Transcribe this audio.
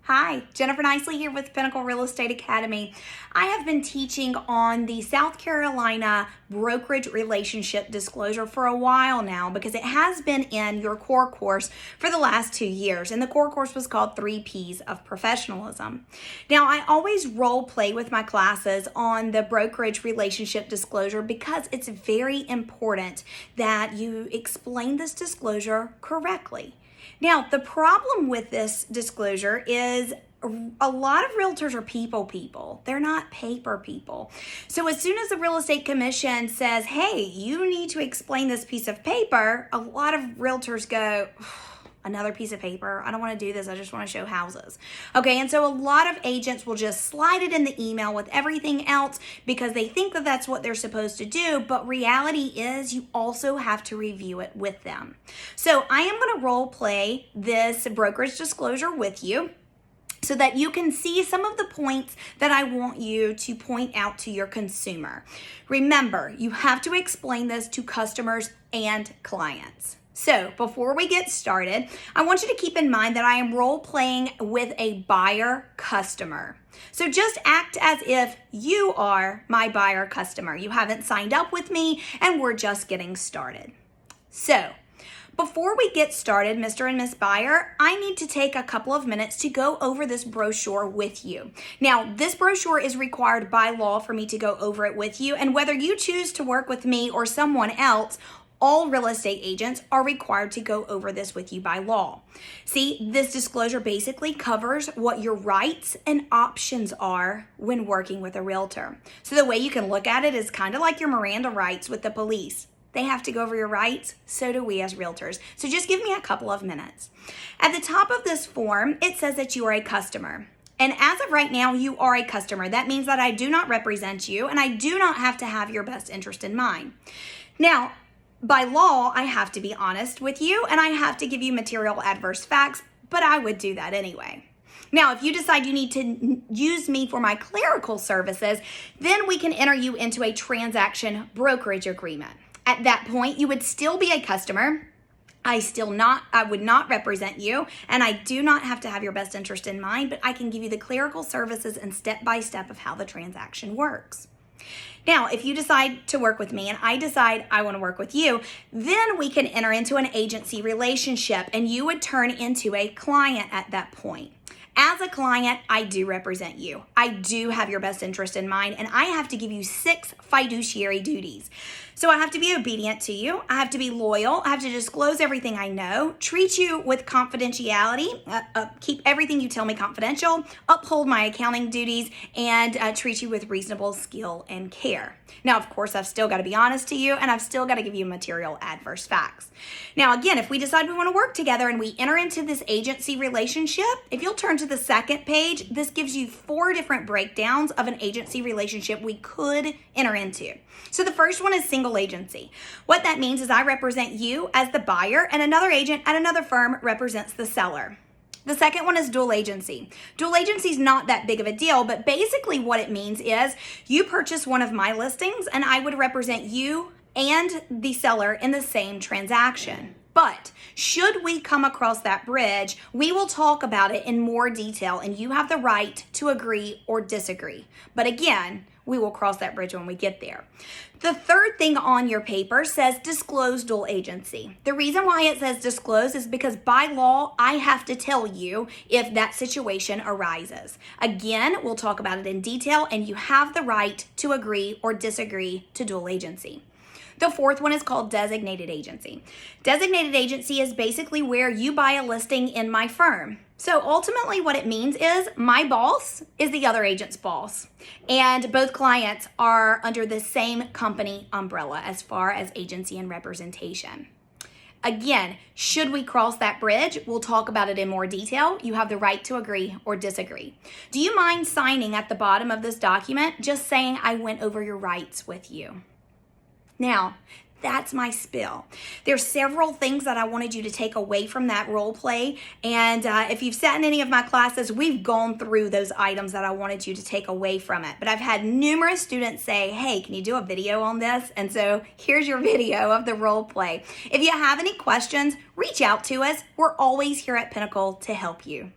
Hi, Jennifer Nicely here with Pinnacle Real Estate Academy. I have been teaching on the South Carolina brokerage relationship disclosure for a while now because it has been in your core course for the last 2 years. And the core course was called 3 Ps of Professionalism. Now, I always role play with my classes on the brokerage relationship disclosure because it's very important that you explain this disclosure correctly. Now, the problem with this disclosure is a lot of realtors are people. They're not paper people. So as soon as the real estate commission says, hey, you need to explain this piece of paper, a lot of realtors go, another piece of paper. I don't want to do this. I just want to show houses. Okay, and so a lot of agents will just slide it in the email with everything else because they think that that's what they're supposed to do, but reality is you also have to review it with them. So I am going to role play this brokerage disclosure with you so that you can see some of the points that I want you to point out to your consumer. Remember, you have to explain this to customers and clients. So before we get started, I want you to keep in mind that I am role playing with a buyer customer. So just act as if you are my buyer customer. You haven't signed up with me and we're just getting started. So before we get started, Mr. and Miss Buyer, I need to take a couple of minutes to go over this brochure with you. Now, this brochure is required by law for me to go over it with you, and whether you choose to work with me or someone else, all real estate agents are required to go over this with you by law. See, this disclosure basically covers what your rights and options are when working with a realtor. So the way you can look at it is kind of like your Miranda rights with the police. They have to go over your rights, so do we as realtors. So just give me a couple of minutes. At the top of this form, it says that you are a customer. And as of right now, you are a customer. That means that I do not represent you and I do not have to have your best interest in mind. Now, by law, I have to be honest with you and I have to give you material adverse facts, but I would do that anyway. Now, if you decide you need to use me for my clerical services, then we can enter you into a transaction brokerage agreement. At that point, you would still be a customer. I would not represent you, and I do not have to have your best interest in mind, but I can give you the clerical services and step-by-step of how the transaction works. Now, if you decide to work with me and I decide I want to work with you, then we can enter into an agency relationship and you would turn into a client at that point. As a client, I do represent you. I do have your best interest in mind, and I have to give you 6 fiduciary duties. So I have to be obedient to you. I have to be loyal. I have to disclose everything I know, treat you with confidentiality, keep everything you tell me confidential, uphold my accounting duties, and treat you with reasonable skill and care. Now, of course, I've still got to be honest to you, and I've still got to give you material adverse facts. Now, again, if we decide we want to work together and we enter into this agency relationship, if you'll turn to the second page, this gives you 4 different breakdowns of an agency relationship we could enter into. So the first one is single agency. What that means is I represent you as the buyer and another agent at another firm represents the seller. The second one is dual agency. Dual agency is not that big of a deal, but basically what it means is you purchase one of my listings and I would represent you and the seller in the same transaction. But should we come across that bridge, we will talk about it in more detail and you have the right to agree or disagree. But again, we will cross that bridge when we get there. The third thing on your paper says disclosed dual agency. The reason why it says disclosed is because by law, I have to tell you if that situation arises. Again, we'll talk about it in detail and you have the right to agree or disagree to dual agency. The fourth one is called designated agency. Designated agency is basically where you buy a listing in my firm. So ultimately what it means is my boss is the other agent's boss, and both clients are under the same company umbrella as far as agency and representation. Again, should we cross that bridge, we'll talk about it in more detail. You have the right to agree or disagree. Do you mind signing at the bottom of this document just saying I went over your rights with you? Now, that's my spill. There's several things that I wanted you to take away from that role play. And if you've sat in any of my classes, we've gone through those items that I wanted you to take away from it. But I've had numerous students say, hey, can you do a video on this? And so here's your video of the role play. If you have any questions, reach out to us. We're always here at Pinnacle to help you.